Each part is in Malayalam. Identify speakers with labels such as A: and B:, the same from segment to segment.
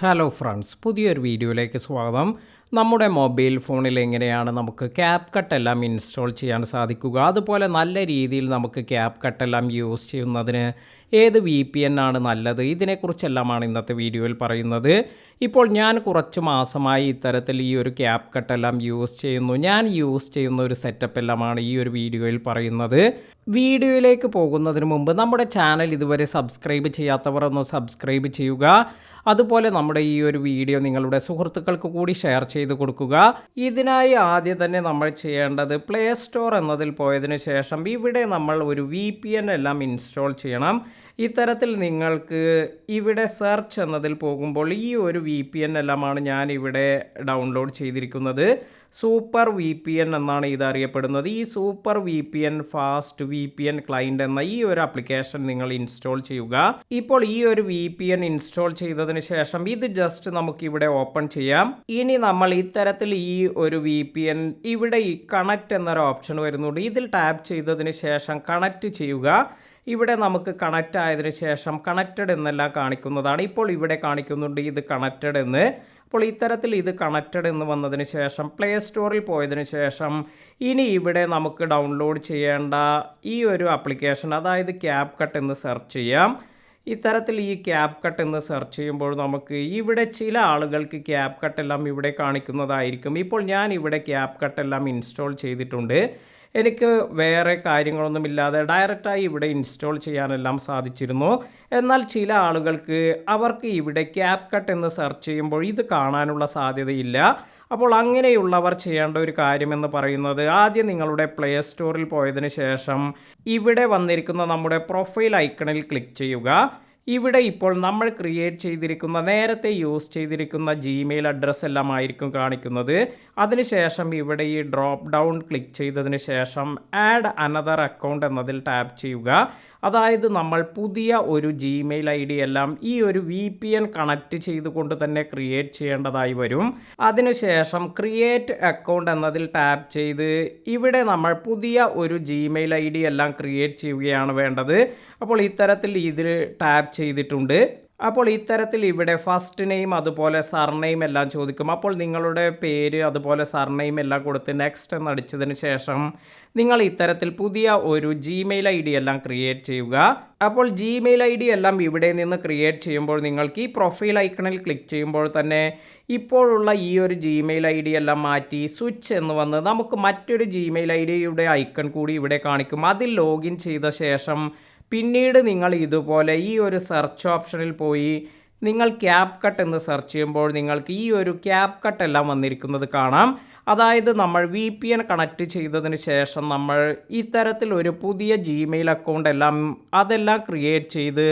A: ഹലോ ഫ്രണ്ട്സ്, പുതിയൊരു വീഡിയോയിലേക്ക് സ്വാഗതം. നമ്മുടെ മൊബൈൽ ഫോണിൽ എങ്ങനെയാണ് നമുക്ക് CapCut എല്ലാം ഇൻസ്റ്റാൾ ചെയ്യാൻ സാധിക്കുക, അതുപോലെ നല്ല രീതിയിൽ നമുക്ക് CapCut എല്ലാം യൂസ് ചെയ്യുന്നതിന് ഏത് VPN ആണ് നല്ലത്, ഇതിനെക്കുറിച്ചെല്ലാമാണ് ഇന്നത്തെ വീഡിയോയിൽ പറയുന്നത്. ഇപ്പോൾ ഞാൻ കുറച്ച് മാസമായി ഇത്തരത്തിൽ ഈ ഒരു CapCut എല്ലാം യൂസ് ചെയ്യുന്നു. ഞാൻ യൂസ് ചെയ്യുന്ന ഒരു സെറ്റപ്പ് എല്ലാമാണ് ഈ ഒരു വീഡിയോയിൽ പറയുന്നത്. വീഡിയോയിലേക്ക് പോകുന്നതിന് മുമ്പ് നമ്മുടെ ചാനൽ ഇതുവരെ സബ്സ്ക്രൈബ് ചെയ്യാത്തവർ ഒന്ന് സബ്സ്ക്രൈബ് ചെയ്യുക. അതുപോലെ നമ്മുടെ ഈ ഒരു വീഡിയോ നിങ്ങളുടെ സുഹൃത്തുക്കൾക്ക് കൂടി ഷെയർ ചെയ്ത് കൊടുക്കുക. ഇതിനായി ആദ്യം തന്നെ നമ്മൾ ചെയ്യേണ്ടത് പ്ലേ സ്റ്റോർ എന്നതിൽ പോയതിനു ശേഷം ഇവിടെ നമ്മൾ ഒരു VPN എല്ലാം ഇൻസ്റ്റാൾ ചെയ്യണം. ഇത്തരത്തിൽ നിങ്ങൾക്ക് ഇവിടെ സെർച്ച് എന്നതിൽ പോകുമ്പോൾ ഈ ഒരു VPN എല്ലാമാണ് ഞാൻ ഇവിടെ ഡൗൺലോഡ് ചെയ്തിരിക്കുന്നത്. സൂപ്പർ VPN എന്നാണ് ഇത് അറിയപ്പെടുന്നത്. ഈ super VPN fast VPN client എന്ന ഈ ഒരു ആപ്ലിക്കേഷൻ നിങ്ങൾ ഇൻസ്റ്റാൾ ചെയ്യുക. ഇപ്പോൾ ഈ ഒരു VPN ഇൻസ്റ്റാൾ ചെയ്തതിന് ശേഷം ഇത് ജസ്റ്റ് നമുക്ക് ഇവിടെ ഓപ്പൺ ചെയ്യാം. ഇനി നമ്മൾ ഇത്തരത്തിൽ ഈ ഒരു VPN ഇവിടെ ഈ കണക്റ്റ് എന്നൊരു ഓപ്ഷൻ വരുന്നുണ്ട്. ഇതിൽ ടാപ്പ് ചെയ്തതിന് ശേഷം കണക്റ്റ് ചെയ്യുക. ഇവിടെ നമുക്ക് കണക്റ്റ് ആയതിനു ശേഷം കണക്റ്റഡ് എന്നെല്ലാം കാണിക്കുന്നതാണ്. ഇപ്പോൾ ഇവിടെ കാണിക്കുന്നുണ്ട് ഇത് കണക്റ്റഡ് എന്ന്. അപ്പോൾ ഇത്തരത്തിൽ ഇത് കണക്റ്റഡ് എന്ന് വന്നതിന് ശേഷം പ്ലേ സ്റ്റോറിൽ പോയതിനു ശേഷം ഇനി ഇവിടെ നമുക്ക് ഡൗൺലോഡ് ചെയ്യേണ്ട ഈ ഒരു ആപ്ലിക്കേഷൻ, അതായത് CapCut എന്ന് സെർച്ച് ചെയ്യാം. ഇത്തരത്തിൽ ഈ CapCut എന്ന് സെർച്ച് ചെയ്യുമ്പോൾ നമുക്ക് ഇവിടെ ചില ആളുകൾക്ക് CapCut എല്ലാം ഇവിടെ കാണിക്കുന്നതായിരിക്കും. ഇപ്പോൾ ഞാൻ ഇവിടെ CapCut എല്ലാം ഇൻസ്റ്റാൾ ചെയ്തിട്ടുണ്ട്. എനിക്ക് വേറെ കാര്യങ്ങളൊന്നുമില്ലാതെ ഡയറക്റ്റായി ഇവിടെ ഇൻസ്റ്റാൾ ചെയ്യാനെല്ലാം സാധിച്ചിരുന്നു. എന്നാൽ ചില ആളുകൾക്ക് അവർക്ക് ഇവിടെ CapCut എന്ന് സെർച്ച് ചെയ്യുമ്പോൾ ഇത് കാണാനുള്ള സാധ്യതയില്ല. അപ്പോൾ അങ്ങനെയുള്ളവർ ചെയ്യേണ്ട ഒരു കാര്യമെന്ന് പറയുന്നത്, ആദ്യം നിങ്ങളുടെ പ്ലേ സ്റ്റോറിൽ പോയതിന് ശേഷം ഇവിടെ വന്നിരിക്കുന്ന നമ്മുടെ പ്രൊഫൈൽ ഐക്കണിൽ ക്ലിക്ക് ചെയ്യുക. ഇവിടെ ഇപ്പോൾ നമ്മൾ ക്രിയേറ്റ് ചെയ്തിരിക്കുന്ന നേരത്തെ യൂസ് ചെയ്തിരിക്കുന്ന Gmail അഡ്രസ്സ് എല്ലാം ആയിരിക്കും കാണിക്കുന്നത്. അതിനുശേഷം ഇവിടെ ഈ ഡ്രോപ്പ് ഡൗൺ ക്ലിക്ക് ചെയ്തതിന് ശേഷം ആഡ് അനദർ അക്കൗണ്ട് എന്നതിൽ ടാപ്പ് ചെയ്യുക. അതായത് നമ്മൾ പുതിയ ഒരു Gmail ID എല്ലാം ഈ ഒരു VPN കണക്റ്റ് ചെയ്തുകൊണ്ട് തന്നെ ക്രിയേറ്റ് ചെയ്യേണ്ടതായി വരും. അതിനുശേഷം ക്രിയേറ്റ് അക്കൗണ്ട് എന്നതിൽ ടാപ്പ് ചെയ്ത് ഇവിടെ നമ്മൾ പുതിയ ഒരു Gmail ID എല്ലാം ക്രിയേറ്റ് ചെയ്യുകയാണ് വേണ്ടത്. അപ്പോൾ ഇത്തരത്തിൽ ഇതിൽ ടാപ്പ് ചെയ്തിട്ടുണ്ട്. അപ്പോൾ ഇത്തരത്തിൽ ഇവിടെ ഫസ്റ്റ് നെയിം അതുപോലെ സർനെയിം എല്ലാം ചോദിക്കും. അപ്പോൾ നിങ്ങളുടെ പേര് അതുപോലെ സർനെയിം എല്ലാം കൊടുത്ത് നെക്സ്റ്റ് എന്നടിച്ചതിന് ശേഷം നിങ്ങൾ ഇത്തരത്തിൽ പുതിയ ഒരു Gmail ID എല്ലാം ക്രിയേറ്റ് ചെയ്യുക. അപ്പോൾ Gmail ID എല്ലാം ഇവിടെ നിന്ന് ക്രിയേറ്റ് ചെയ്യുമ്പോൾ നിങ്ങൾക്ക് ഈ പ്രൊഫൈൽ ഐക്കണിൽ ക്ലിക്ക് ചെയ്യുമ്പോൾ തന്നെ ഇപ്പോഴുള്ള ഈ ഒരു Gmail ID എല്ലാം മാറ്റി സ്വിച്ച് എന്ന് വന്ന് നമുക്ക് മറ്റൊരു Gmail IDയുടെ ഐക്കൺ കൂടി ഇവിടെ കാണിക്കും. അതിൽ ലോഗിൻ ചെയ്ത ശേഷം പിന്നീട് നിങ്ങൾ ഇതുപോലെ ഈ ഒരു സെർച്ച് ഓപ്ഷനിൽ പോയി നിങ്ങൾ CapCut എന്ന് സെർച്ച് ചെയ്യുമ്പോൾ നിങ്ങൾക്ക് ഈ ഒരു CapCut എല്ലാം വന്നിരിക്കുന്നത് കാണാം. അതായത് നമ്മൾ VPN കണക്റ്റ് ചെയ്തതിന് ശേഷം നമ്മൾ ഇത്തരത്തിൽ ഒരു പുതിയ Gmail അക്കൗണ്ട് അതെല്ലാം ക്രിയേറ്റ് ചെയ്ത്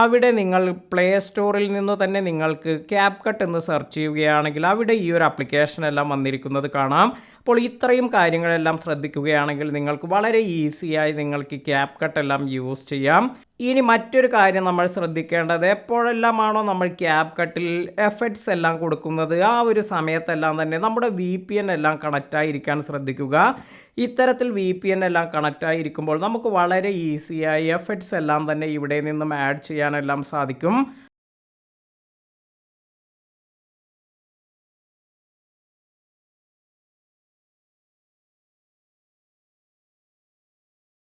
A: അവിടെ നിങ്ങൾ പ്ലേ സ്റ്റോറിൽ നിന്ന് തന്നെ നിങ്ങൾക്ക് CapCut എന്ന് സെർച്ച് ചെയ്യുകയാണെങ്കിൽ അവിടെ ഈ ഒരു ആപ്ലിക്കേഷൻ എല്ലാം വന്നിരിക്കുന്നത് കാണാം. അപ്പോൾ ഇത്രയും കാര്യങ്ങളെല്ലാം ശ്രദ്ധിക്കുകയാണെങ്കിൽ നിങ്ങൾക്ക് വളരെ ഈസിയായി നിങ്ങൾക്ക് CapCut എല്ലാം യൂസ് ചെയ്യാം. ഇനി മറ്റൊരു കാര്യം നമ്മൾ ശ്രദ്ധിക്കേണ്ടത്, എപ്പോഴെല്ലാമാണോ നമ്മൾ CapCutൽ എഫക്ട്സ് എല്ലാം കൊടുക്കുന്നത് ആ ഒരു സമയത്തെല്ലാം തന്നെ നമ്മുടെ VPN എല്ലാം കണക്റ്റായിരിക്കാൻ ശ്രദ്ധിക്കുക. ഇത്തരത്തിൽ VPN എല്ലാം കണക്റ്റായിരിക്കുമ്പോൾ നമുക്ക് വളരെ ഈസിയായി എഫക്ട്സ് എല്ലാം തന്നെ ഇവിടെ നിന്നും ആഡ് ചെയ്യാനെല്ലാം സാധിക്കും.